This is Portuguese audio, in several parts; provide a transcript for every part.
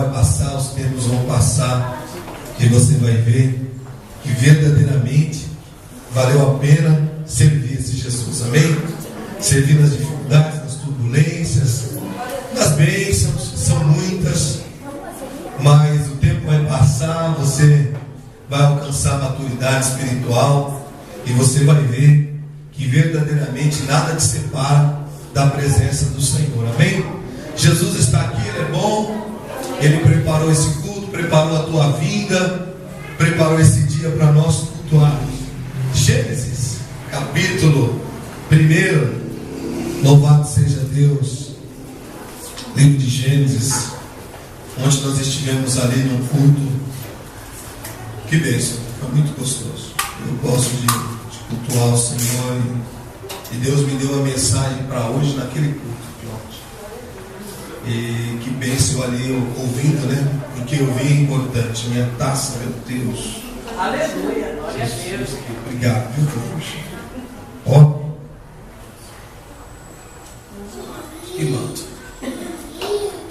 vai passar, os tempos vão passar, e você vai ver que verdadeiramente valeu a pena servir esse Jesus, amém? Servir nas dificuldades, nas turbulências, nas bênçãos, são muitas, mas o tempo vai passar, você vai alcançar a maturidade espiritual e você vai ver que verdadeiramente nada te separa da presença do Senhor, amém? Jesus está aqui, Ele é bom, Ele preparou esse culto, preparou a tua vinda, preparou esse dia para nós cultuarmos. Gênesis, capítulo 1, louvado seja Deus. Livro de Gênesis, onde nós estivemos ali num culto. Que bênção, foi muito gostoso. Eu gosto de cultuar o Senhor e Deus me deu uma mensagem para hoje naquele culto de ontem. E que bênção ali, ouvindo, né? Porque eu vi é importante, minha taça, meu Deus. Aleluia, glória a Deus. Obrigado, viu, Deus? Ó, que manto.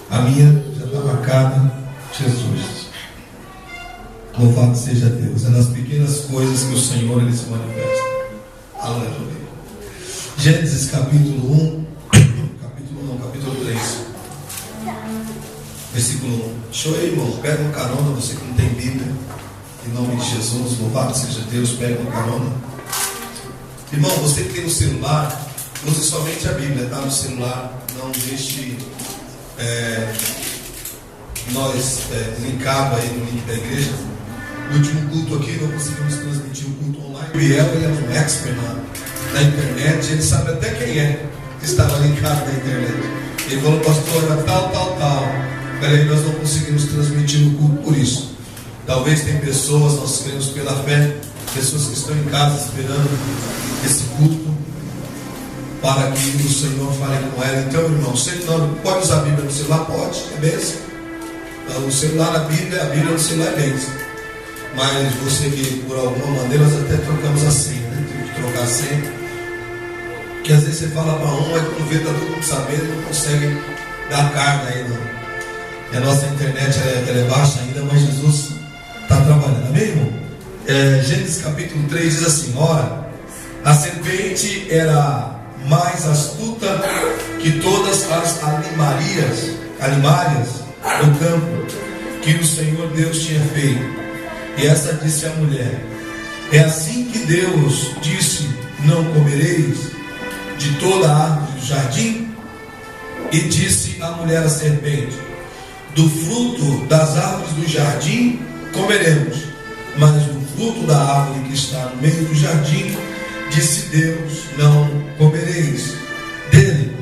A minha já está marcada, Jesus. Louvado seja Deus. É nas pequenas coisas que o Senhor Ele se manifesta. Aleluia. Gênesis capítulo 1, capítulo 3, versículo 1. Deixa eu ir, irmão. Pega uma carona, você que não tem Bíblia. Em nome de Jesus, louvado seja Deus. Pega uma carona. Irmão, você que tem no celular, use somente a Bíblia, tá? No celular. Não deixe nós linkado aí no link da igreja. No último culto aqui, não conseguimos transmitir o culto online. O Biel, ele é um expert na internet, ele sabe até quem é que estava linkado na internet. Ele falou, pastor, era tal. Peraí, nós não conseguimos transmitir o culto por isso. Talvez tem pessoas, nós cremos pela fé, pessoas que estão em casa esperando esse culto para que o Senhor fale com ela. Então, irmão, você não pode usar a Bíblia no celular? Pode, é bênção. O celular na Bíblia, a Bíblia no celular é bênção. Mas você que por alguma maneira nós até trocamos a senha, né? Tem que trocar a senha. Que às vezes você fala para um, mas quando vê, está todo mundo sabendo e não consegue dar carga aí, não. E a nossa internet ela é baixa ainda, mas Jesus está trabalhando, amém, irmão? Gênesis capítulo 3 diz assim: ora, a serpente era mais astuta que todas as animárias do campo que o Senhor Deus tinha feito. E essa disse à mulher: é assim que Deus disse: não comereis de toda a árvore do jardim? E disse a mulher à serpente: do fruto das árvores do jardim comeremos, mas do fruto da árvore que está no meio do jardim, disse Deus: não comereis dele,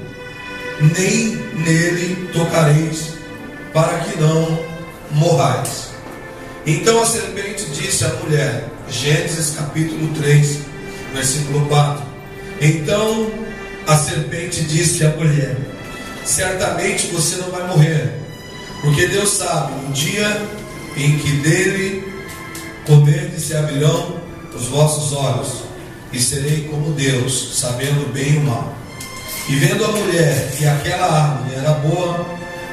nem nele tocareis, para que não morrais. Então a serpente disse à mulher, Gênesis capítulo 3, versículo 4. Então a serpente disse à mulher: certamente você não vai morrer, porque Deus sabe, no dia em que dele comerdes se abrirão os vossos olhos, e serei como Deus, sabendo o bem e o mal. E vendo a mulher que aquela árvore era boa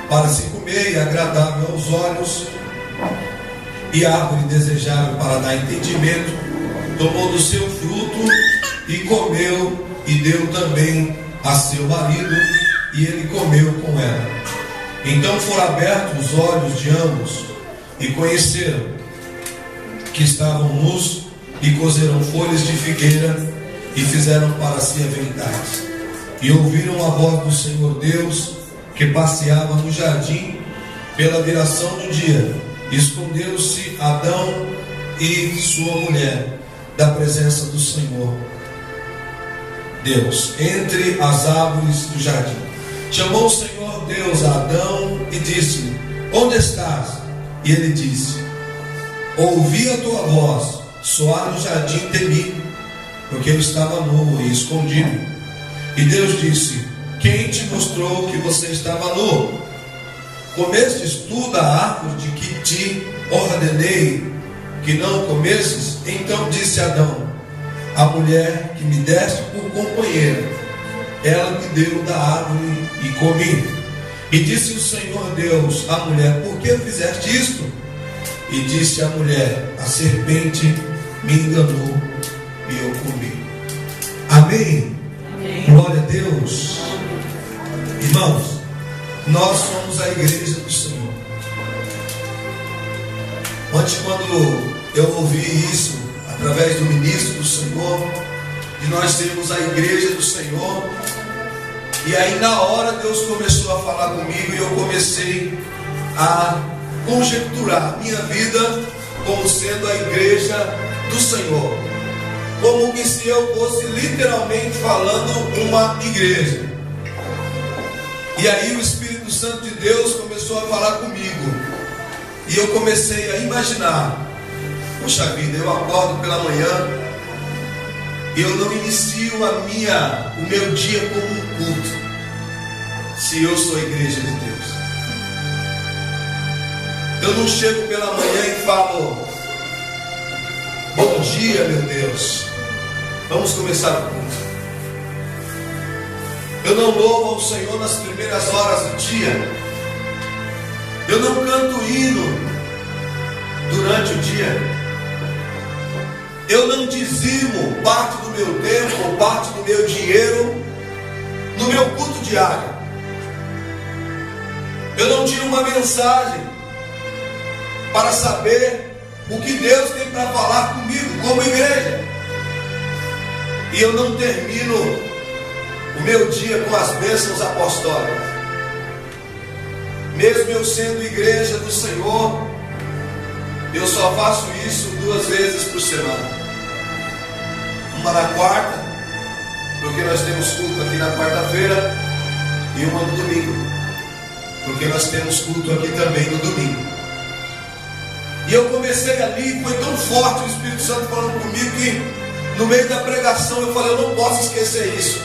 para se comer e agradável aos olhos, e árvore desejável para dar entendimento, tomou do seu fruto e comeu, e deu também a seu marido, e ele comeu com ela. Então foram abertos os olhos de ambos, e conheceram que estavam nus, e cozeram folhas de figueira, e fizeram para si aventais. E ouviram a voz do Senhor Deus, que passeava no jardim pela viração do dia. Esconderam-se Adão e sua mulher da presença do Senhor Deus entre as árvores do jardim. Chamou o Senhor Deus a Adão e disse-lhe: onde estás? E ele disse: ouvi a tua voz soar no jardim, temi, porque eu estava nu e escondido. E Deus disse: quem te mostrou que você estava nu? Comestes tu da árvore de que te ordenei que não comesses? Então disse Adão: a mulher que me deste por companheira, ela me deu da árvore e comi. E disse o Senhor Deus à mulher: por que fizeste isto? E disse a mulher: a serpente me enganou e eu comi. Amém? Amém. Glória a Deus. Irmãos, nós somos a igreja do Senhor. Antes, quando eu ouvi isso através do ministro do Senhor, de nós sermos a igreja do Senhor, e aí na hora Deus começou a falar comigo e eu comecei a conjecturar minha vida como sendo a igreja do Senhor, como que se eu fosse literalmente falando uma igreja. E aí o Espírito Santo de Deus começou a falar comigo, e eu comecei a imaginar: poxa vida, eu acordo pela manhã e eu não inicio o meu dia como um culto, se eu sou a igreja de Deus. Eu não chego pela manhã e falo: bom dia, meu Deus, vamos começar o culto. Eu não louvo ao Senhor nas primeiras horas do dia. Eu não canto hino durante o dia. Eu não dizimo parte do meu tempo ou parte do meu dinheiro no meu culto diário. Eu não tiro uma mensagem para saber o que Deus tem para falar comigo como igreja. E eu não termino o meu dia com as bênçãos apostólicas. Mesmo eu sendo igreja do Senhor, eu só faço isso 2 vezes por semana. Uma na quarta, porque nós temos culto aqui na quarta-feira, e uma no domingo, porque nós temos culto aqui também no domingo. E eu comecei ali, foi tão forte o Espírito Santo falando comigo, que no meio da pregação eu falei: eu não posso esquecer isso.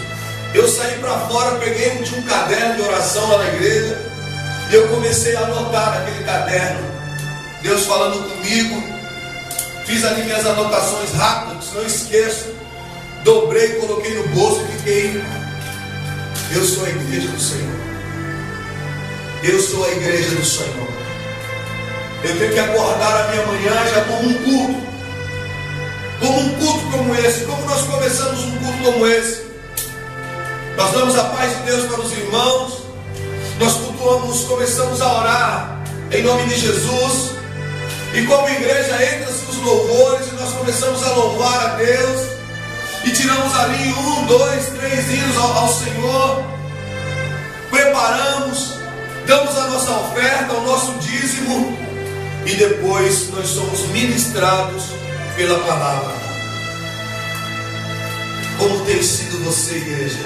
Eu saí para fora, peguei um caderno de oração lá na igreja, e eu comecei a anotar naquele caderno, Deus falando comigo. Fiz ali minhas anotações rápidas, não esqueço. Dobrei, coloquei no bolso e fiquei: eu sou a igreja do Senhor. Eu sou a igreja do Senhor. Eu tenho que acordar a minha manhã já como um culto. Como um culto como esse. Como nós começamos um culto como esse? Nós damos a paz de Deus para os irmãos. Nós cultuamos, começamos a orar em nome de Jesus. E como igreja entra-se os louvores e nós começamos a louvar a Deus. E tiramos ali 1, 2, 3 hinos ao Senhor. Preparamos, damos a nossa oferta, o nosso dízimo. E depois nós somos ministrados pela palavra. Como tem sido você, igreja?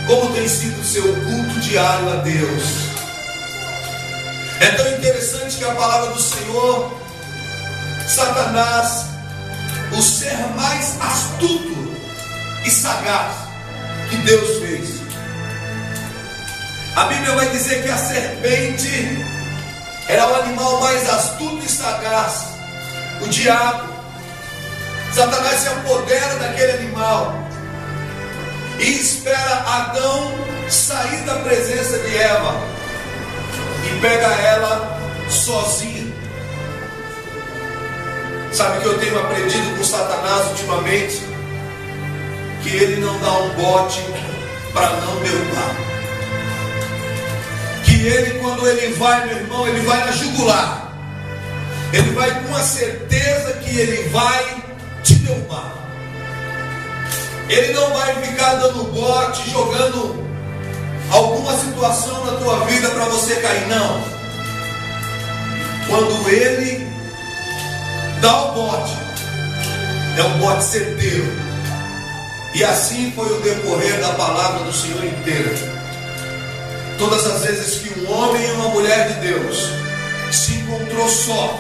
Como tem sido o seu culto diário a Deus? É tão interessante que a palavra do Senhor, Satanás, o ser mais astuto e sagaz que Deus fez. A Bíblia vai dizer que a serpente era o animal mais astuto e sagaz. O diabo, Satanás, se apodera daquele animal e espera Adão sair da presença de Eva e pega ela sozinha. Sabe o que eu tenho aprendido com Satanás ultimamente? Que ele não dá um bote para não derrubar. Que ele, quando ele vai, meu irmão, ele vai na jugular. Ele vai com a certeza que ele vai te derrubar. Ele não vai ficar dando bote, jogando alguma situação na tua vida para você cair, não. Quando ele dá o bote, é um bote certeiro. E assim foi o decorrer da palavra do Senhor inteira. Todas as vezes que um homem e uma mulher de Deus se encontrou só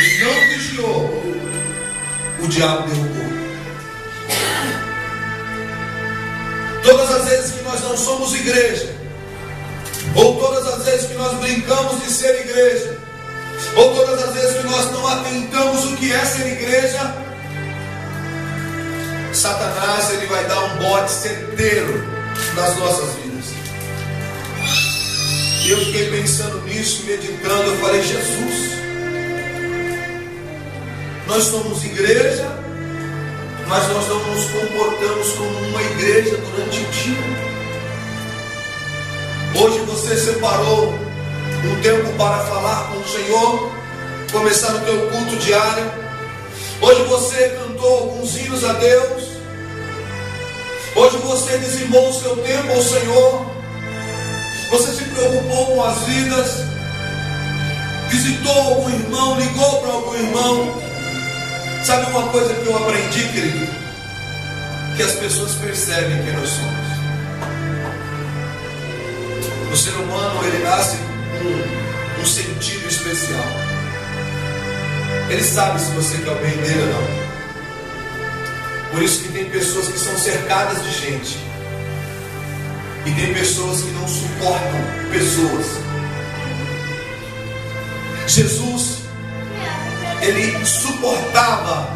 e não vigiou, o diabo derrubou. Todas as vezes que nós não somos igreja, ou todas as vezes que nós brincamos de ser igreja, ou todas as vezes que nós não atentamos o que é ser igreja, Satanás, ele vai dar um bote certeiro nas nossas vidas. E eu fiquei pensando nisso, meditando. Eu falei: Jesus, nós somos igreja, mas nós não nos comportamos como uma igreja durante o dia. Hoje você separou um tempo para falar com o Senhor, começar o teu culto diário. Hoje você cantou alguns hinos a Deus. Hoje você dizimou o seu tempo ao Senhor. Você se preocupou com as vidas, visitou algum irmão, ligou para algum irmão. Sabe uma coisa que eu aprendi, querido? Que as pessoas percebem quem nós somos. O ser humano, ele nasce com um sentido especial. Ele sabe se você quer o bem dele ou não. Por isso que tem pessoas que são cercadas de gente, e tem pessoas que não suportam pessoas. Jesus, ele suportava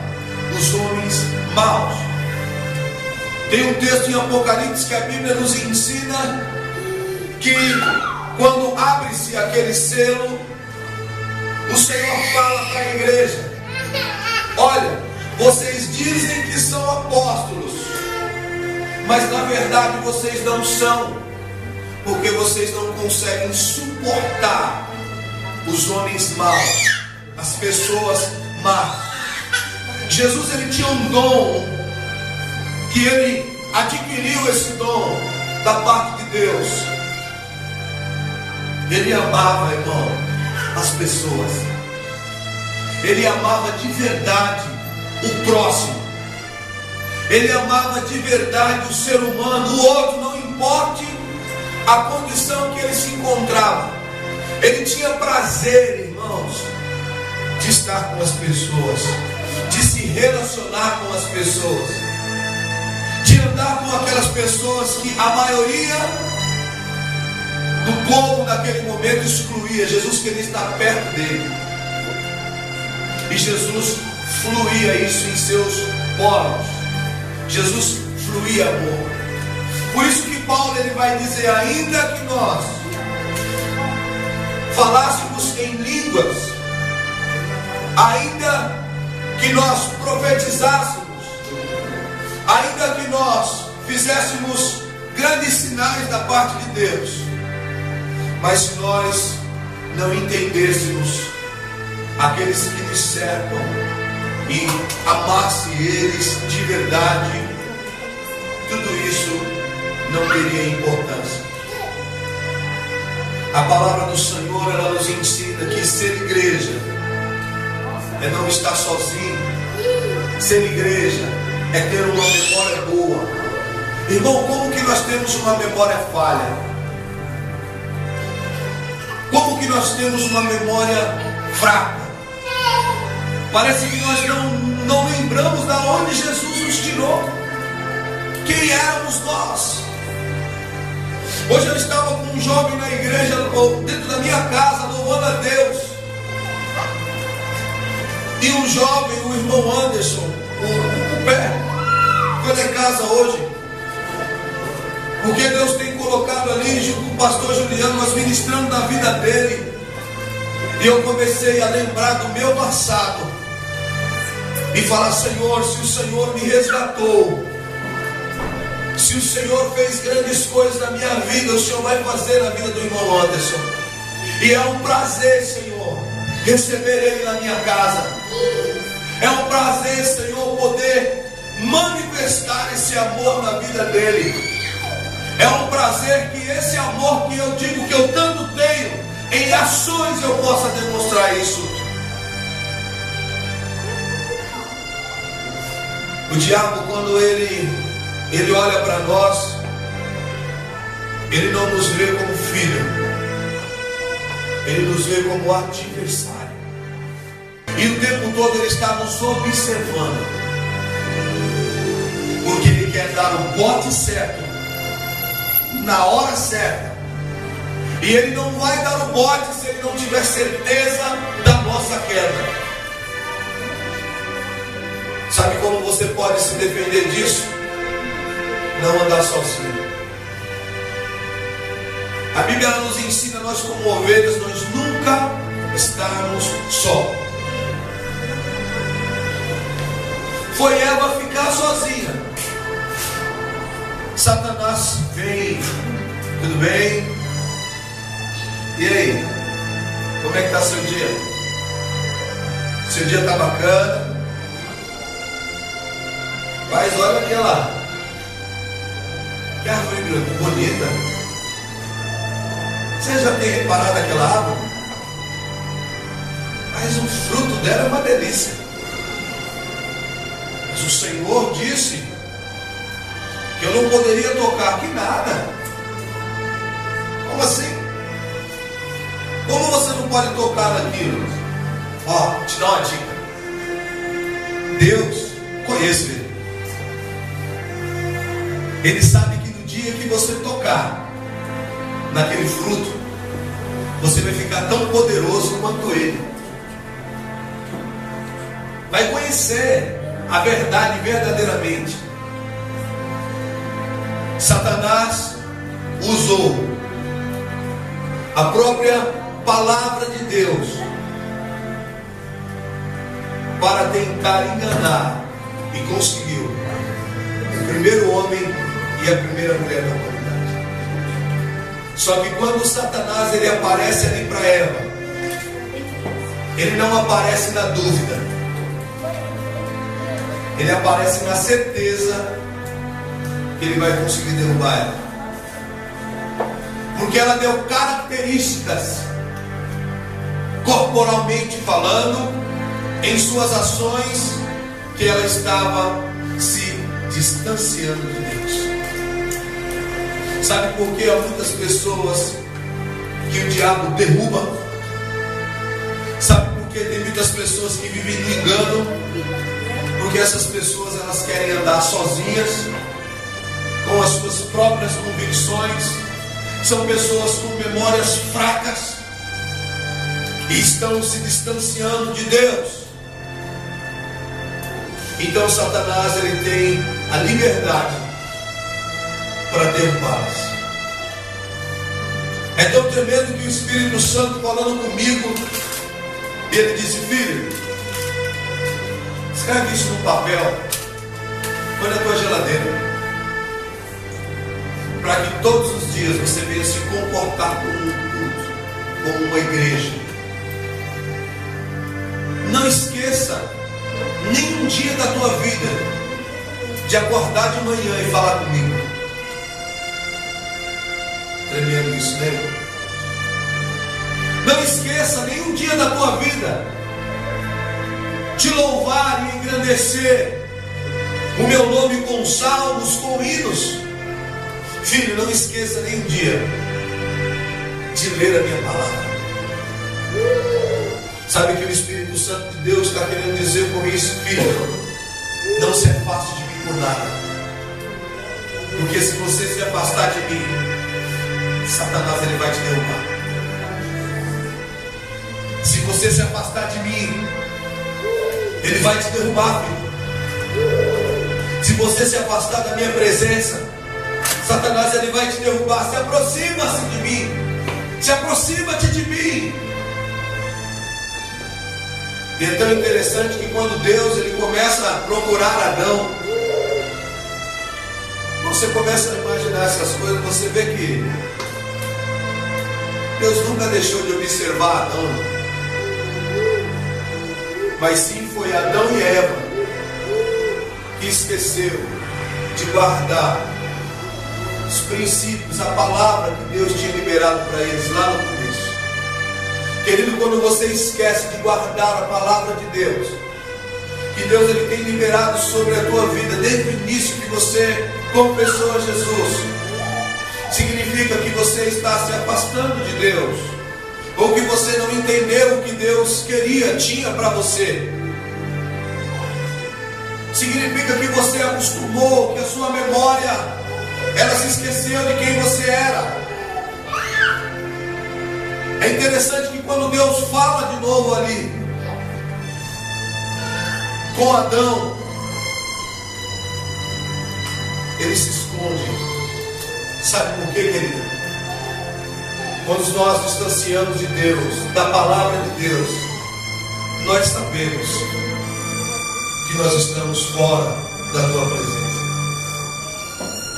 os homens maus. Tem um texto em Apocalipse que a Bíblia nos ensina que quando abre-se aquele selo, o Senhor fala para a igreja: olha, vocês dizem que são apóstolos, mas na verdade vocês não são, porque vocês não conseguem suportar os homens maus, as pessoas más. Jesus, ele tinha um dom, que ele adquiriu esse dom da parte de Deus. Ele amava, irmão, as pessoas. Ele amava de verdade o próximo. Ele amava de verdade o ser humano, o outro, não importe a condição que ele se encontrava. Ele tinha prazer, irmãos, de estar com as pessoas, de se relacionar com as pessoas, de andar com aquelas pessoas que a maioria do povo naquele momento excluía. Jesus queria estar perto dele, e Jesus fluía isso em seus poros. Jesus fluía amor. Por isso que Paulo, ele vai dizer: ainda que nós falássemos em línguas, ainda que nós profetizássemos, ainda que nós fizéssemos grandes sinais da parte de Deus, mas se nós não entendêssemos aqueles que nos cercam e amasse eles de verdade, tudo isso não teria importância. A palavra do Senhor, ela nos ensina que ser igreja é não estar sozinho. Ser igreja é ter uma memória boa. Irmão, como que nós temos uma memória falha? Como que nós temos uma memória fraca? Parece que nós não lembramos de onde Jesus nos tirou. Quem éramos nós? Hoje eu estava com um jovem na igreja, dentro da minha casa, louvando a Deus. E um jovem, o irmão Anderson, o pé, foi lá em casa hoje, porque Deus tem colocado ali, junto com o pastor Juliano, nós ministrando na vida dele. E eu comecei a lembrar do meu passado e falar: Senhor, se o Senhor me resgatou, se o Senhor fez grandes coisas na minha vida, o Senhor vai fazer na vida do irmão Anderson. E é um prazer, Senhor, receber ele na minha casa. É um prazer, Senhor, poder manifestar esse amor na vida dele. É um prazer que esse amor que eu digo que eu tanto tenho, em ações eu possa demonstrar isso. O diabo, quando ele olha para nós, ele não nos vê como filho, ele nos vê como adversário. E o tempo todo ele está nos observando, porque ele quer dar o bote certo, na hora certa. E ele não vai dar o bote se ele não tiver certeza da nossa queda. Sabe como você pode se defender disso? Não andar sozinho. A Bíblia ela nos ensina, nós como ovelhas, nós nunca estamos só. Foi Eva ficar sozinha. Satanás vem, tudo bem? E aí? Como é que está seu dia? Seu dia está bacana? Mas olha aquela, que árvore bonita. Você já tem reparado aquela árvore? Mas o fruto dela é uma delícia. Mas o Senhor disse que eu não poderia tocar, que nada. Como assim? Como você não pode tocar naquilo? Ó, te dá uma dica. Deus, conheço Ele. Ele sabe que no dia que você tocar naquele fruto, você vai ficar tão poderoso quanto Ele. Vai conhecer a verdade verdadeiramente. Satanás usou a própria palavra de Deus para tentar enganar, e conseguiu o primeiro homem e a primeira mulher da humanidade. Só que quando Satanás ele aparece ali para Eva, ele não aparece na dúvida, ele aparece na certeza que ele vai conseguir derrubar ela, porque ela deu características, corporalmente falando, em suas ações, que ela estava se distanciando de Deus. Sabe por que há muitas pessoas que o diabo derruba? Sabe por que tem muitas pessoas que vivem no engano? Porque essas pessoas elas querem andar sozinhas, com as suas próprias convicções. São pessoas com memórias fracas e estão se distanciando de Deus. Então Satanás ele tem a liberdade para derrubá-las. É tão tremendo que o Espírito Santo falando comigo, ele disse: filho, escreve isso no papel, põe na tua geladeira, para que todos os dias você venha se comportar como um culto, como uma igreja. Não esqueça nenhum dia da tua vida de acordar de manhã e falar comigo. Tremendo isso, né? Não esqueça nenhum dia da tua vida de louvar e engrandecer o meu nome com salmos, com hinos. Filho, não esqueça nenhum dia de ler a minha palavra. Sabe que o Espírito Santo de Deus está querendo dizer com isso? Filho, não se afaste de mim por nada, porque se você se afastar de mim, Satanás ele vai te derrubar. Se você se afastar de mim, ele vai te derrubar, filho. Se você se afastar da minha presença, Satanás ele vai te derrubar. Se aproxima-se de mim, se aproxima-te de mim. E é tão interessante que quando Deus ele começa a procurar Adão, você começa a imaginar essas coisas, você vê que Deus nunca deixou de observar Adão, mas sim foi Adão e Eva que esqueceu de guardar os princípios, a palavra que Deus tinha liberado para eles lá no começo. Querido, quando você esquece de guardar a palavra de Deus, que Deus ele tem liberado sobre a tua vida desde o início que você confessou a Jesus, significa que você está se afastando de Deus, ou que você não entendeu o que Deus tinha para você. Significa que você acostumou, que a sua memória ela se esqueceu de quem você era. É interessante que quando Deus fala de novo ali com Adão, ele se esconde. Sabe por quê, querido? quando nós distanciamos de Deus, da palavra de Deus, nós sabemos que nós estamos fora da tua presença.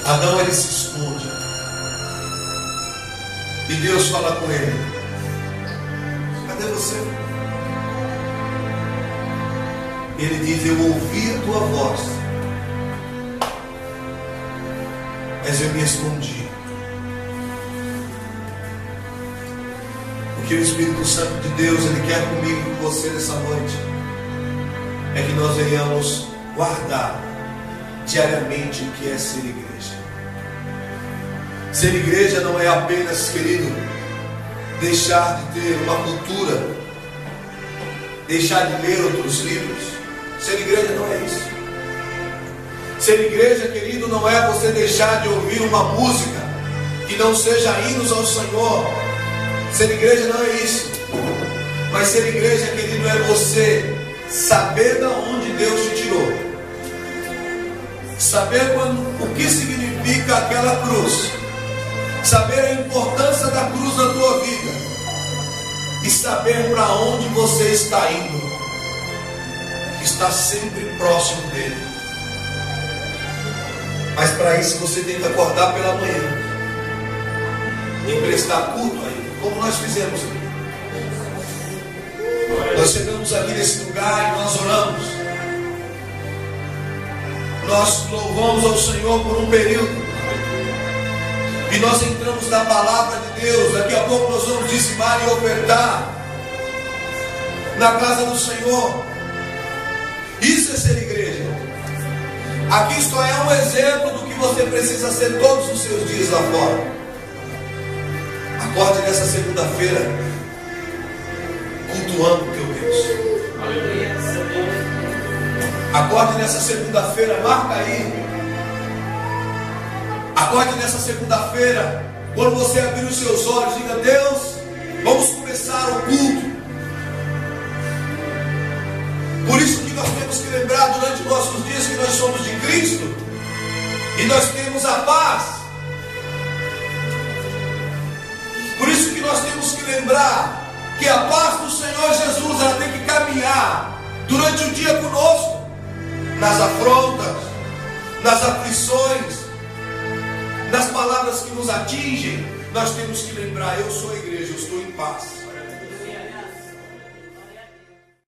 Adão, ele se esconde, e Deus fala com ele: cadê você? Ele diz: eu ouvi a tua voz, mas eu me escondi. O que o Espírito Santo de Deus, ele quer comigo e com você nessa noite, é que nós venhamos guardar diariamente o que é ser igreja. Ser igreja não é apenas, querido, deixar de ter uma cultura, deixar de ler outros livros. Ser igreja não é isso. Ser igreja, querido, não é você deixar de ouvir uma música que não seja hinos ao Senhor. Ser igreja não é isso. Mas ser igreja, querido, é você saber de onde Deus te tirou, saber o que significa aquela cruz, saber a importância da cruz na tua vida e saber para onde você está indo. Está sempre próximo dele. Mas para isso você tem que acordar pela manhã e prestar culto a ele, como nós fizemos aqui. Nós chegamos aqui nesse lugar e nós oramos, nós louvamos ao Senhor por um período, e nós entramos na palavra de Deus. Daqui a pouco nós vamos dizimar e ofertar na casa do Senhor. Isso é ser igreja. Aqui só é um exemplo do que você precisa ser todos os seus dias lá fora. Acorde nessa segunda-feira cultuando o teu Deus. Acorde nessa segunda-feira, marca aí. Acorde nessa segunda-feira, quando você abrir os seus olhos, diga: Deus, vamos começar o culto. Por isso que nós temos que lembrar durante os nossos dias que nós somos de Cristo e nós temos a paz. Por isso que nós temos que lembrar que a paz do Senhor Jesus, ela tem que caminhar durante o dia conosco, nas afrontas, nas aflições, nas palavras que nos atingem. Nós temos que lembrar: eu sou a igreja, eu estou em paz.